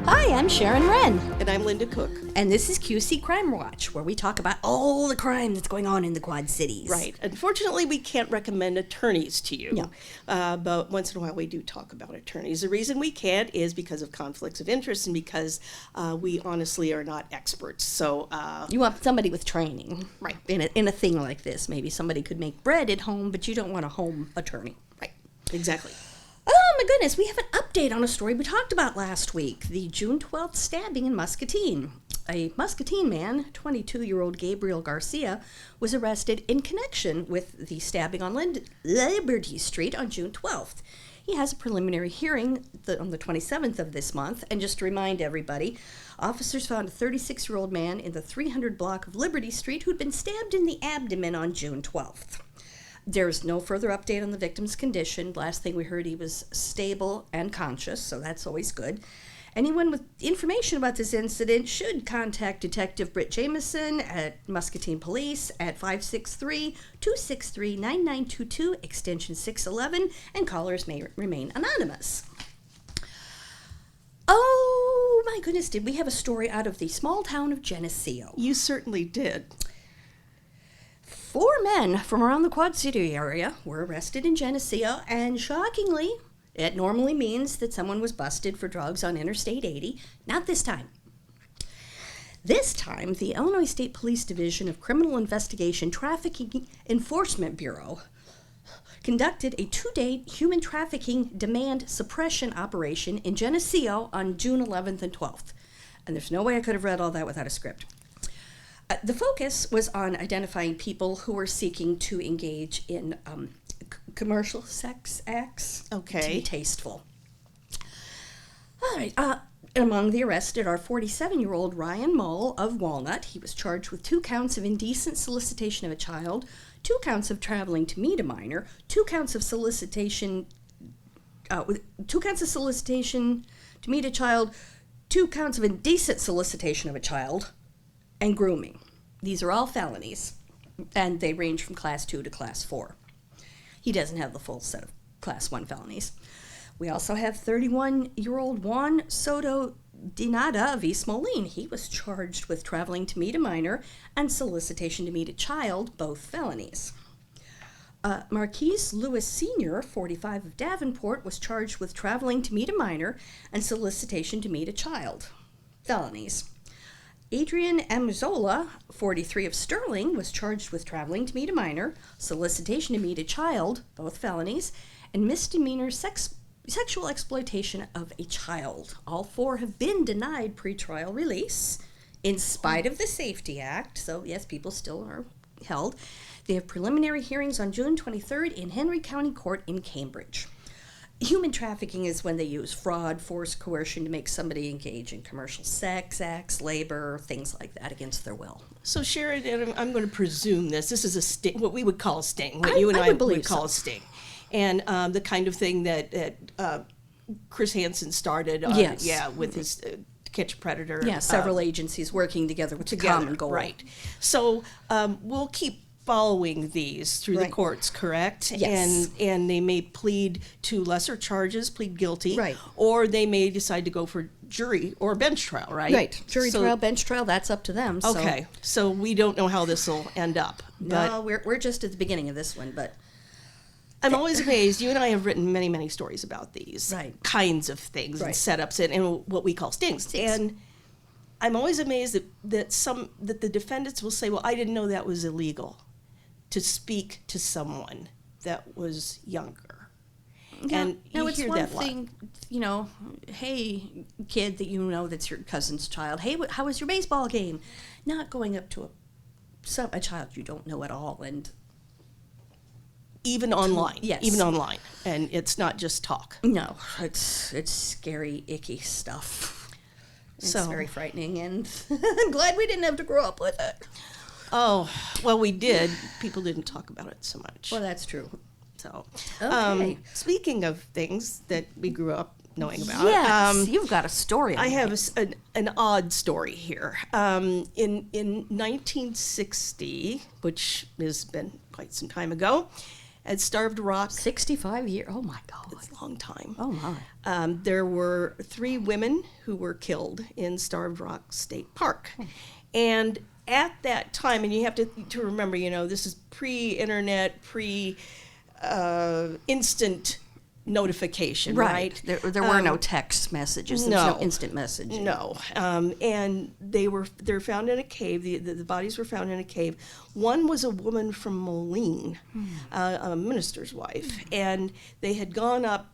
Hi, I'm Sharon Wren, And I'm Linda Cook. and this is QC Crime Watch, where we talk about all the crime that's going on in the Quad Cities. Right. Unfortunately, we can't recommend attorneys to you. No. But once in a while, we do talk about attorneys. The reason we can't is because of conflicts of interest and because we honestly are not experts. So, You want somebody with training. Right. In a thing like this. Maybe somebody could make bread at home, but you don't want a home attorney. right. Exactly. Oh my goodness, we have an update on a story we talked about last week. The June 12th stabbing in Muscatine. A Muscatine man, 22-year-old Gabriel Garcia, was arrested in connection with the stabbing on Liberty Street on June 12th. He has a preliminary hearing on the 27th of this month, and just to remind everybody, officers found a 36-year-old man in the 300 block of Liberty Street who'd been stabbed in the abdomen on June 12th. There's no further update on the victim's condition. Last thing we heard, he was stable and conscious, so that's always good. Anyone with information about this incident should contact Detective Britt Jameson at Muscatine Police at 563-263-9922, extension 611, and callers may remain anonymous. Oh my goodness, did we have a story out of the small town of Geneseo? You certainly did. 4 men from around the Quad City area were arrested in Geneseo, and shockingly, it normally means that someone was busted for drugs on Interstate 80. Not this time. This time, the Illinois State Police Division of Criminal Investigation Trafficking Enforcement Bureau conducted a 2-day human trafficking demand suppression operation in Geneseo on June 11th and 12th. And there's no way I could have read all that without a script. The focus was on identifying people who were seeking to engage in commercial sex acts Okay. to be tasteful. All right. Among the arrested are 47-year-old Ryan Mull of Walnut. He was charged with 2 counts of indecent solicitation of a child, 2 counts of traveling to meet a minor, 2 counts of solicitation, 2 counts of solicitation to meet a child, 2 counts of indecent solicitation of a child, and grooming. These are all felonies, and they range from Class 2 to Class 4. He doesn't have the full set of Class 1 felonies. We also have 31-year-old Juan Soto Dinada of East Moline. He was charged with traveling to meet a minor and solicitation to meet a child, both felonies. Marquise Lewis Sr., 45 of Davenport, was charged with traveling to meet a minor and solicitation to meet a child, felonies. Adrian Amzola, 43 of Sterling, was charged with traveling to meet a minor, solicitation to meet a child, both felonies, and misdemeanor sexual exploitation of a child. All 4 have been denied pretrial release in spite of the Safety Act, so yes, people still are held. They have preliminary hearings on June 23rd in Henry County Court in Cambridge. Human trafficking is when they use fraud, force, coercion to make somebody engage in commercial sex acts, labor, things like that against their will. So, Sharon, and I'm going to presume this is a sting, what we would call a sting, what I you and I would call so. a sting. And the kind of thing that Chris Hansen started Yes. with his Catch a Predator. Yeah, several agencies working together with the common goal. Right. So we'll keep following these through the Right. courts, correct? Yes. And they may plead to lesser charges, plead guilty. Right. Or they may decide to go for jury or bench trial, right? Right. Jury So- trial, bench trial, that's up to them. So. Okay. So we don't know how this will end up. But No, we're just at the beginning of this one, but I'm always amazed. You and I have written many, many stories about these Right. kinds of things Right. and setups and what we call stings. And I'm always amazed that the defendants will say, "Well, I didn't know that was illegal to speak to someone that was younger." And you it's hear one that a lot. thing, hey, kid that you know that's your cousin's child. Hey, how was your baseball game? Not going up to a child you don't know at all, and Even online. Yes. Even online. And it's not just talk. no, it's scary, icky stuff. It's So- very frightening, and I'm glad we didn't have to grow up with it. Oh, well, we did. People didn't talk about it so much. Well, that's true. So, Okay. speaking of things that we grew up knowing about, Yes, you've got a story. I have an odd story here. In 1960, which has been quite some time ago, At Starved Rock, 65 years. Oh my God. it's a long time. Oh my. There were 3 women who were killed in Starved Rock State Park. And at that time, and you have to remember, this is pre-internet, instant notification, right? There were no text messages. There's no instant messaging. No. And they're found in a cave. The bodies were found in a cave. One was a woman from Moline, a minister's wife, and they had gone up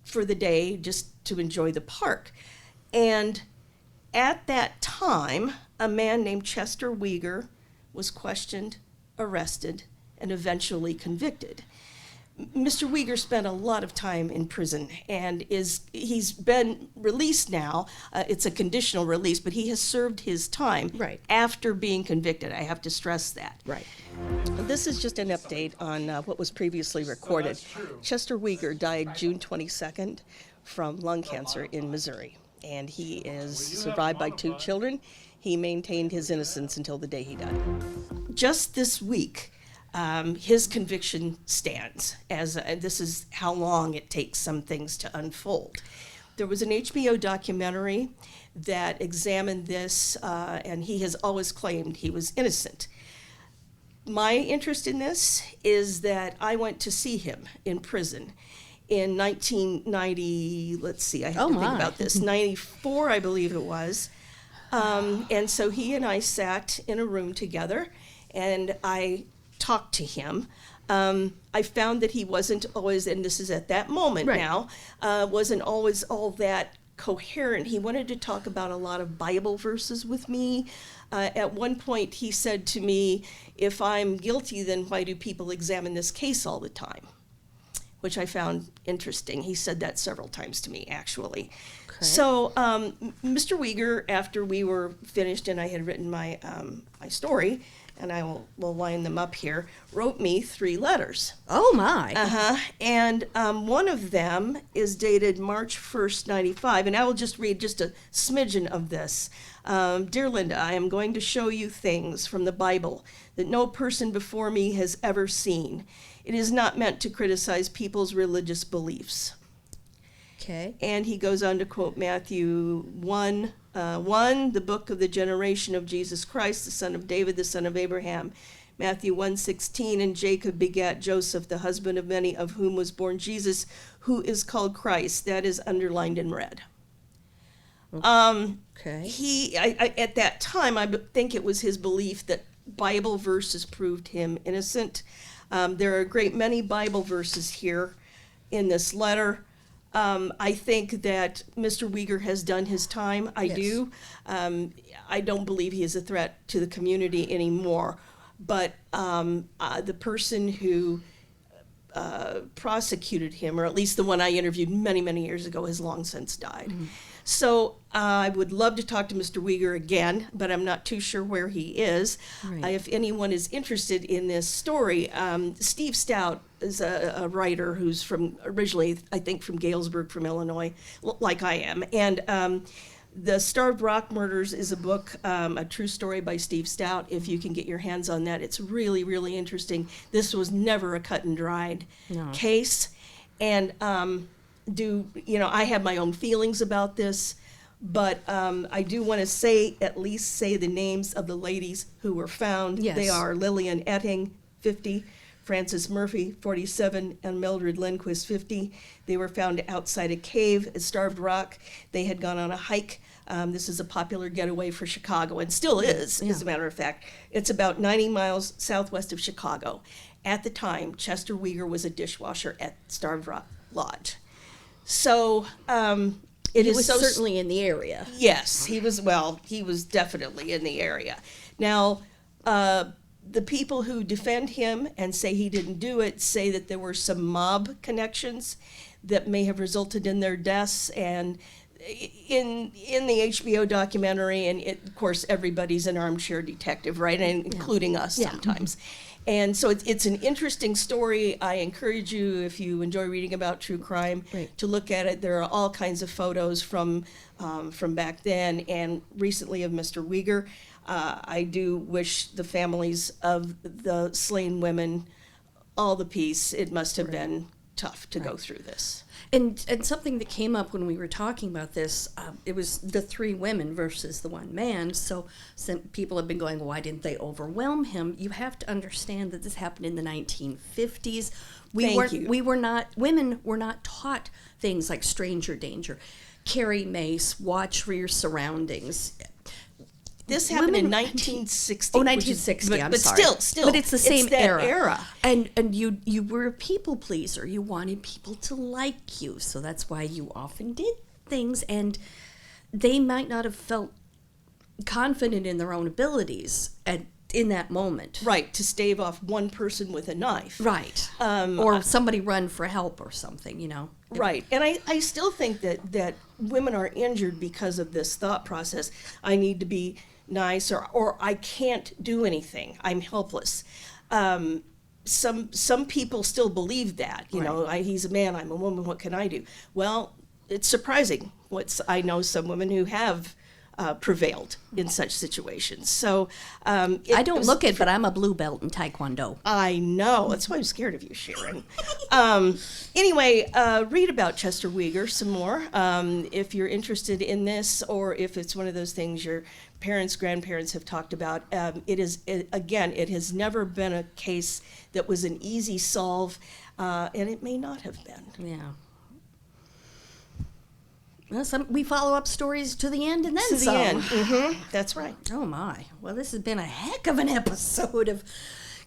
for the day just to enjoy the park. And at that time, a man named Chester Weger was questioned, arrested, and eventually convicted. Mr. Weger spent a lot of time in prison, and he's been released now. It's a conditional release, but he has served his time after being convicted. I have to stress that. Right. This is just an update on what was previously recorded. Chester Weger died June 22nd from lung cancer in Missouri, and he is survived by 2 children. He maintained his innocence until the day he died. Just this week, his conviction stands, as this is how long it takes some things to unfold. There was an HBO documentary that examined this, and he has always claimed he was innocent. My interest in this is that I went to see him in prison in 1990, let's see, I have to think about this, 94, I believe it was. And so he and I sat in a room together, and I talked to him. I found that he wasn't always, and this is at that moment now, wasn't always all that coherent. He wanted to talk about a lot of Bible verses with me. At one point he said to me, if I'm guilty, then why do people examine this case all the time? Which I found interesting. He said that several times to me, actually. Okay. So Mr. Weger, after we were finished and I had written my story, and I will line them up here, wrote me 3 letters. Oh, my. And one of them is dated March 1st, 95, and I will just read just a smidgen of this. Dear Linda, I am going to show you things from the Bible that no person before me has ever seen. It is not meant to criticize people's religious beliefs. Okay. And he goes on to quote Matthew 1, the book of the generation of Jesus Christ, the son of David, the son of Abraham. Matthew 1:16, and Jacob begat Joseph, the husband of many, of whom was born Jesus, who is called Christ. That is underlined in red. Okay. At that time, I think it was his belief that Bible verses proved him innocent. There are a great many Bible verses here in this letter. I think that Mr. Weger has done his time. I do. I don't believe he is a threat to the community anymore. But the person who prosecuted him, or at least the one I interviewed many, many years ago, has long since died. Mm-hmm. So I would love to talk to Mr. Weger again, but I'm not too sure where he is. Right. If anyone is interested in this story, Steve Stout is a writer who's originally, I think, from Galesburg, from Illinois, like I am. And The Starved Rock Murders is a book, a true story by Steve Stout. If you can get your hands on that, it's really, really interesting. This was never a cut and dried case. And I have my own feelings about this, but I do want to at least say the names of the ladies who were found. Yes. They are Lillian Etting, 50, Frances Murphy, 47, and Mildred Lindquist, 50. They were found outside a cave at Starved Rock. They had gone on a hike. This is a popular getaway for Chicago, and still is, as a matter of fact. It's about 90 miles southwest of Chicago. At the time, Chester Weger was a dishwasher at Starved Rock Lodge. So he was certainly in the area. Yes, he was definitely in the area. Now, the people who defend him and say he didn't do it say that there were some mob connections that may have resulted in their deaths. And in the HBO documentary, and of course everybody's an armchair detective, right? And including us sometimes. And so it's an interesting story. I encourage you, if you enjoy reading about true crime, to look at it. There are all kinds of photos from back then and recently of Mr. Weger. I do wish the families of the slain women all the peace, it must have been tough to go through this. And something that came up when we were talking about this, it was the 3 women versus the 1 man. So some people have been going, why didn't they overwhelm him? You have to understand that this happened in the 1950s. Women were not taught things like stranger danger, carry mace, watch for your surroundings. This happened in 1960. Oh, 1960. I'm but sorry. Still, but it's the same that era. And you were a people pleaser. You wanted people to like you, so that's why you often did things. And they might not have felt confident in their own abilities in that moment. Right, to stave off one person with a knife. Right. Or somebody run for help or something. Right, and I still think that women are injured because of this thought process. I need to be nice, or I can't do anything. I'm helpless. Some people still believe that. He's a man, I'm a woman. What can I do? Well, it's surprising. I know some women who have prevailed in such situations. So I don't look it, but I'm a blue belt in Taekwondo. I know. That's why I'm scared of you, Sharon. Anyway, read about Chester Weger some more if you're interested in this, or if it's one of those things your parents, grandparents have talked about. It has never been a case that was an easy solve, and it may not have been. Yeah. Well, we follow up stories to the end and then to some. The end. Mm-hmm. That's right. Oh my. Well, this has been a heck of an episode of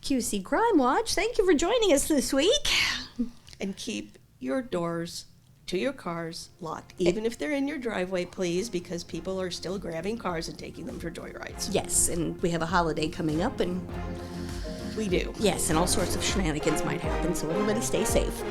QC Crime Watch. Thank you for joining us this week. And keep your doors to your cars locked, even if they're in your driveway, please, because people are still grabbing cars and taking them for joyrides. Yes, and we have a holiday coming up, and we do. Yes, and all sorts of shenanigans might happen, so everybody stay safe.